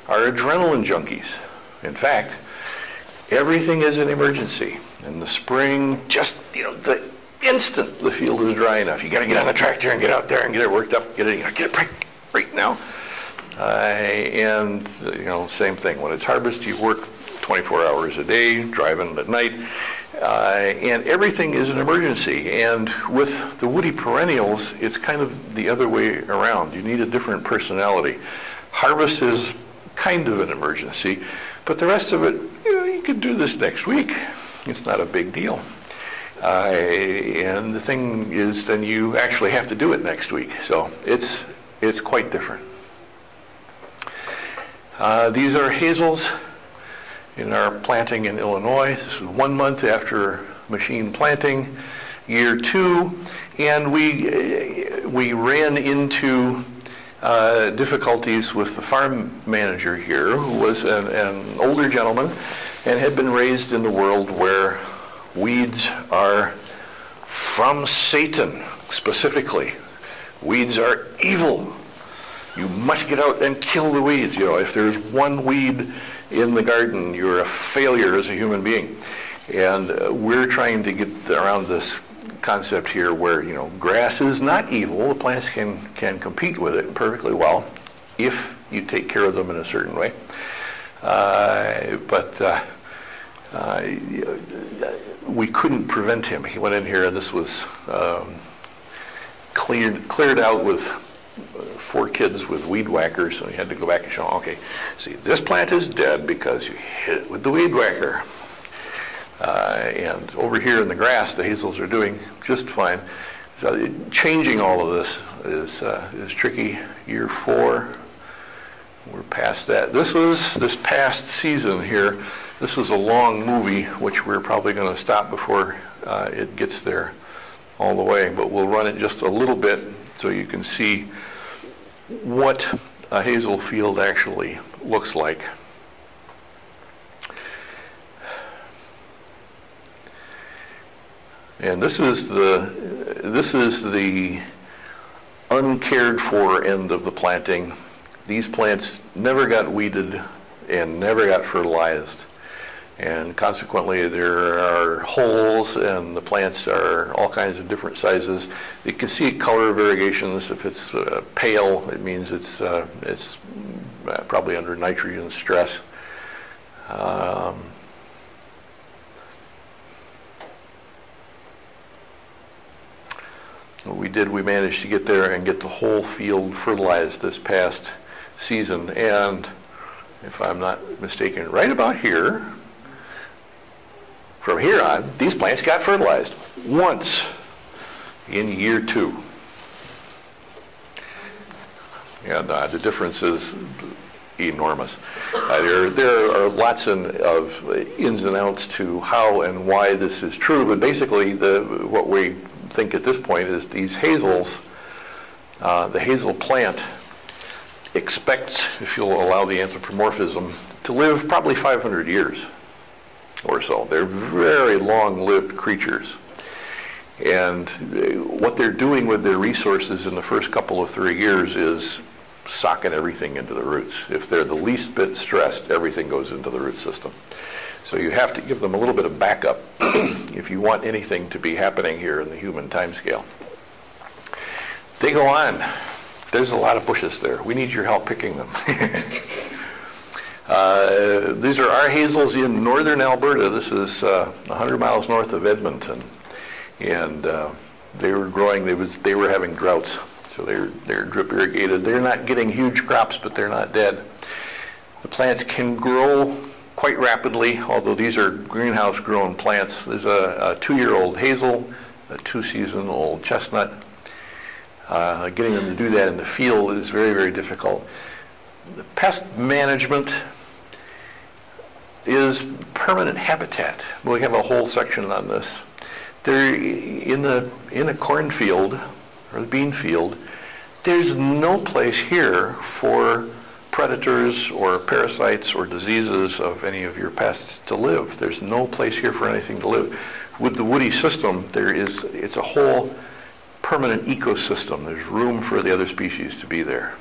are adrenaline junkies. In fact, everything is an emergency. In the spring, just, the instant the field is dry enough, you got to get on the tractor and get out there and get it worked up, get it right now. And same thing. When it's harvest, you work 24 hours a day, driving at night, and everything is an emergency. And with the woody perennials, it's kind of the other way around. You need a different personality. Harvest is kind of an emergency, but the rest of it, you could do this next week. It's not a big deal. And the thing is, then you actually have to do it next week. So it's quite different. These are hazels in our planting in Illinois. This is 1 month after machine planting, year 2, and we ran into difficulties with the farm manager here, who was an older gentleman and had been raised in the world where weeds are from Satan, specifically. Weeds are evil. You must get out and kill the weeds. If there's one weed in the garden, you're a failure as a human being. And we're trying to get around this concept here where, grass is not evil. The plants can compete with it perfectly well if you take care of them in a certain way. We couldn't prevent him. He went in here, and this was cleared out with 4 kids with weed whackers, so he had to go back and show, okay, see, this plant is dead because you hit it with the weed whacker. And over here in the grass, the hazels are doing just fine. So changing all of this is tricky. Year 4, we're past that. This past season here, this was a long movie, which we're probably going to stop before it gets there all the way, but we'll run it just a little bit so you can see what a hazel field actually looks like. And this is the uncared for end of the planting. These plants never got weeded and never got fertilized. And consequently, there are holes, and the plants are all kinds of different sizes. You can see color variegations. If it's pale, it means it's probably under nitrogen stress. What we did, we managed to get there and get the whole field fertilized this past season. And if I'm not mistaken, right about here, from here on, these plants got fertilized once in year 2. And the difference is enormous. There are lots of ins and outs to how and why this is true, but basically what we think at this point is these hazels, the hazel plant expects, if you'll allow the anthropomorphism, to live probably 500 years or so. They're very long-lived creatures. And what they're doing with their resources in the first couple of 3 years is socking everything into the roots. If they're the least bit stressed, everything goes into the root system. So you have to give them a little bit of backup if you want anything to be happening here in the human timescale. They go on. There's a lot of bushes there. We need your help picking them. These are our hazels in northern Alberta. This is 100 miles north of Edmonton. And they were growing, they were having droughts. So they're drip irrigated. They're not getting huge crops, but they're not dead. The plants can grow quite rapidly, although these are greenhouse grown plants. There's a 2-year-old hazel, a 2-season-old chestnut. Getting them to do that in the field is very, very difficult. The pest management is permanent habitat. We have a whole section on this. They're in a cornfield or the bean field. There's no place here for predators or parasites or diseases of any of your pests to live. There's no place here for anything to live. With the woody system, it's a whole permanent ecosystem. There's room for the other species to be there.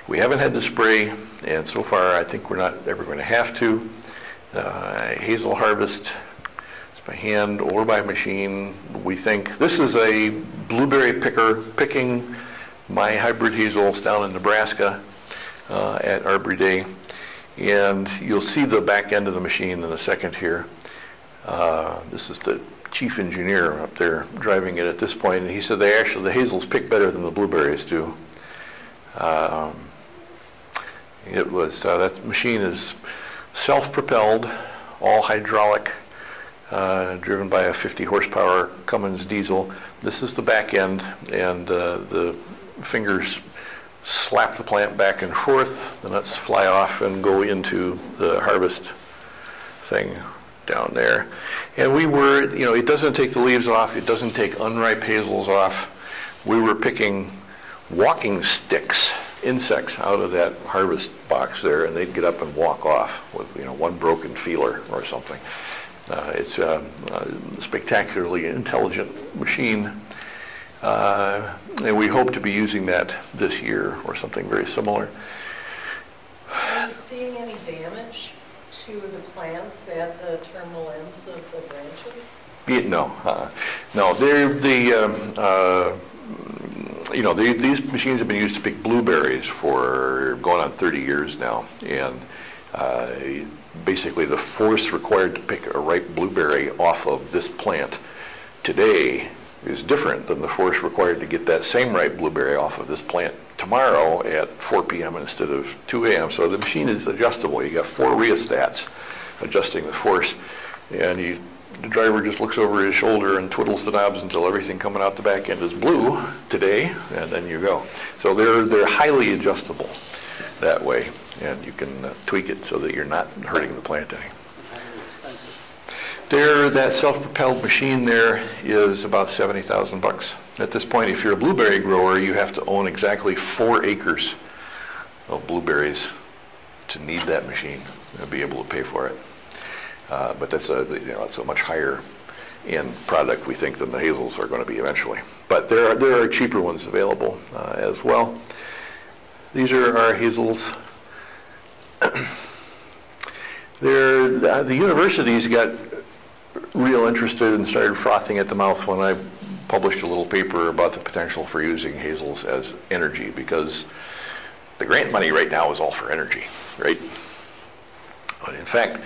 We haven't had to spray, and so far I think we're not ever going to have to. Hazel harvest, it's by hand or by machine, we think. This is a blueberry picker picking my hybrid hazels down in Nebraska at Arbor Day. And you'll see the back end of the machine in a second here. This is the chief engineer up there driving it at this point, and he said the hazels pick better than the blueberries do. That machine is self-propelled, all hydraulic, driven by a 50 horsepower Cummins diesel. This is the back end, and the fingers slap the plant back and forth. The nuts fly off and go into the harvest thing down there. And we were, it doesn't take the leaves off, it doesn't take unripe hazels off. We were picking walking sticks, insects, out of that harvest box there, and they'd get up and walk off with one broken feeler or something. It's a spectacularly intelligent machine, and we hope to be using that this year or something very similar. Are you seeing any damage to the plants at the terminal ends of the branches? No. These machines have been used to pick blueberries for going on 30 years now, and Basically, the force required to pick a ripe blueberry off of this plant today is different than the force required to get that same ripe blueberry off of this plant tomorrow at 4 p.m. instead of 2 a.m. So the machine is adjustable. You got 4 rheostats adjusting the force, and the driver just looks over his shoulder and twiddles the knobs until everything coming out the back end is blue today, and then you go. So they're highly adjustable that way, and you can tweak it so that you're not hurting the plant any. That self-propelled machine there is about $70,000. At this point, if you're a blueberry grower, you have to own exactly 4 acres of blueberries to need that machine and be able to pay for it. But that's it's a much higher end product, we think, than the Hazels are going to be eventually. But there are cheaper ones available as well. These are our Hazels. The universities got real interested and started frothing at the mouth when I published a little paper about the potential for using Hazels as energy, because the grant money right now is all for energy, right? But in fact,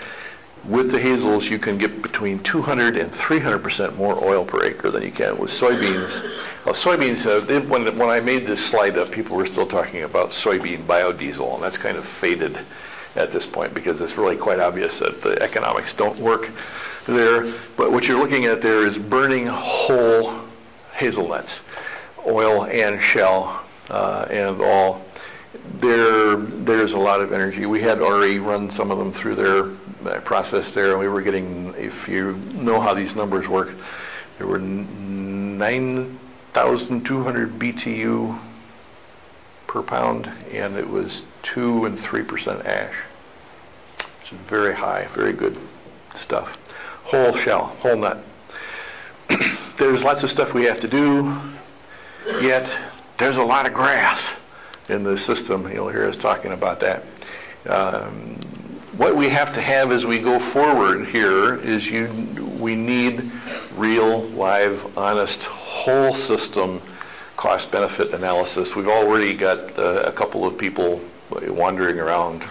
with the Hazels, you can get between 200 and 300% more oil per acre than you can with soybeans. Well, soybeans, when I made this slide up, people were still talking about soybean biodiesel, and that's kind of faded at this point because it's really quite obvious that the economics don't work there. But what you're looking at there is burning whole hazelnuts, oil and shell and all. There's a lot of energy. We had already run some of them through their process there, and we were getting, if you know how these numbers work, there were 9,200 BTU per pound, and it was 2 and 3% ash. It's very high, very good stuff. Whole shell, whole nut. There's lots of stuff we have to do, yet there's a lot of grass in the system. You'll hear us talking about that. What we have to have as we go forward here is we need real, live, honest, whole system cost-benefit analysis. We've already got a couple of people wandering around,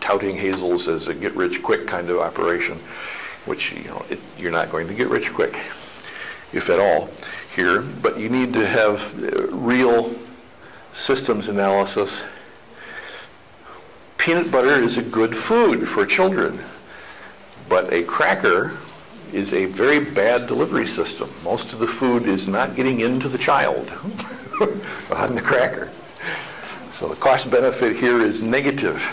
touting Hazels as a get-rich-quick kind of operation, which, you're not going to get rich quick, if at all, here. But you need to have real systems analysis. Peanut butter is a good food for children, but a cracker is a very bad delivery system. Most of the food is not getting into the child on the cracker. So the cost benefit here is negative.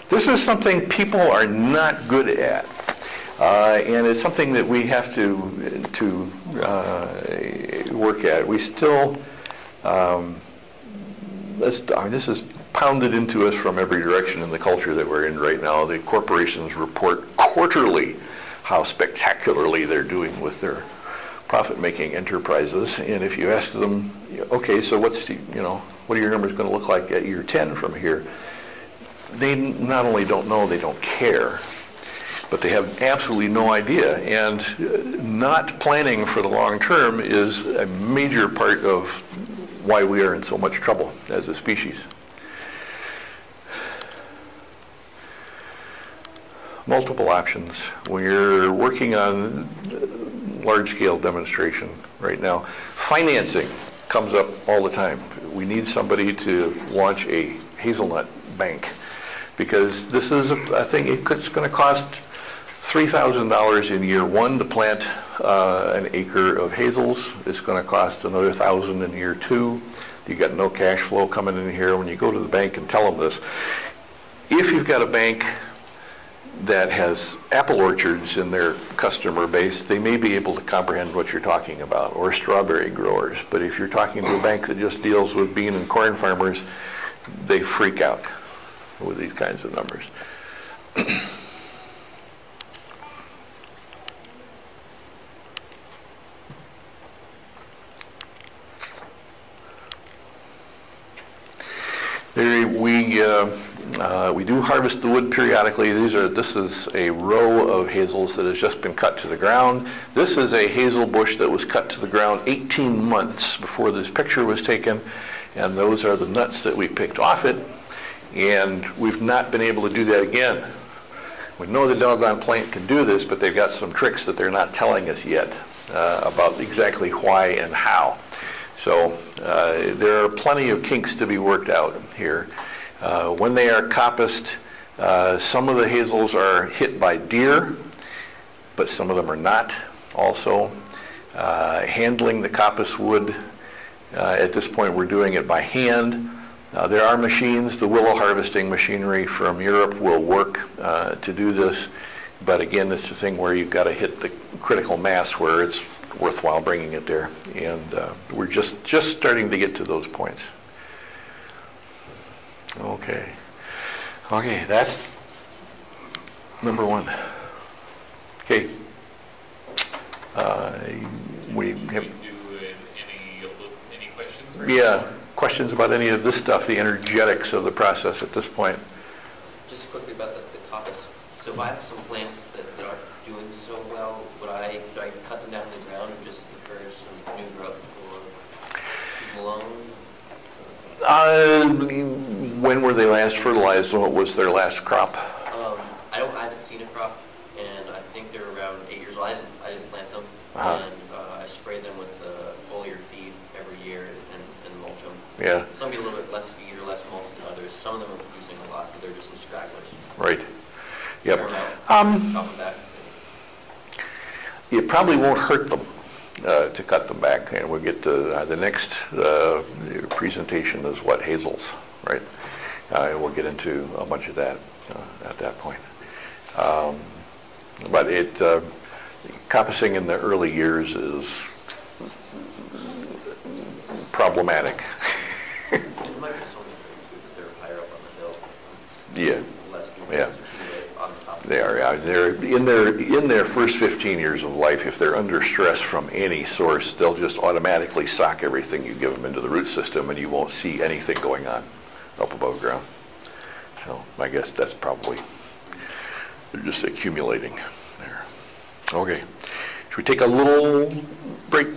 This is something people are not good at. And it's something that we have to work at. We still, this is pounded into us from every direction in the culture that we're in right now. The corporations report quarterly how spectacularly they're doing with their profit-making enterprises. And if you ask them, okay, so what are your numbers going to look like at year 10 from here? They not only don't know, they don't care. But they have absolutely no idea, and not planning for the long term is a major part of why we are in so much trouble as a species. Multiple options. We're working on large-scale demonstration right now. Financing comes up all the time. We need somebody to launch a hazelnut bank, because this is a thing, it's going to cost $3,000 in year 1 to plant an acre of hazels. It's going to cost another $1,000 in year 2. You got no cash flow coming in here. When you go to the bank and tell them this, if you've got a bank that has apple orchards in their customer base, they may be able to comprehend what you're talking about, or strawberry growers. But if you're talking to a bank that just deals with bean and corn farmers, they freak out with these kinds of numbers. We do harvest the wood periodically. This is a row of hazels that has just been cut to the ground. This is a hazel bush that was cut to the ground 18 months before this picture was taken, and those are the nuts that we picked off it, and we've not been able to do that again. We know the doggone plant can do this, but they've got some tricks that they're not telling us yet about exactly why and how. So there are plenty of kinks to be worked out here. When they are coppiced, some of the hazels are hit by deer, but some of them are not also. Handling the coppice wood, at this point we're doing it by hand. There are machines, the willow harvesting machinery from Europe will work to do this, but again, it's the thing where you've got to hit the critical mass where it's worthwhile bringing it there, and we're just starting to get to those points. Okay, that's number one. Okay, we have. Any questions? Yeah, questions about any of this stuff, the energetics of the process at this point. Just quickly about the coppice. So if I have some plants that aren't doing so well, should I cut them down to the ground and just encourage some new growth, or keep them alone? When were they last fertilized? What was their last crop? I haven't seen a crop, and I think they're around 8 years old. I didn't plant them, and I sprayed them with foliar feed every year and mulch them. Yeah. Some get a little bit less feed or less mulch than others. Some of them are producing a lot, but they're just in stragglers. Right. Yep. Back. It probably won't hurt them to cut them back, and we'll get to the next presentation is what, hazels, right? We'll get into a bunch of that at that point. But coppicing in the early years is problematic. It might be something that they're higher up on the hill. Yeah. Less Yeah. on top. They are. They're in their first 15 years of life. If they're under stress from any source, they'll just automatically sock everything you give them into the root system, and you won't see anything going on up above ground. So I guess that's probably, they're just accumulating there. Okay. Should we take a little break?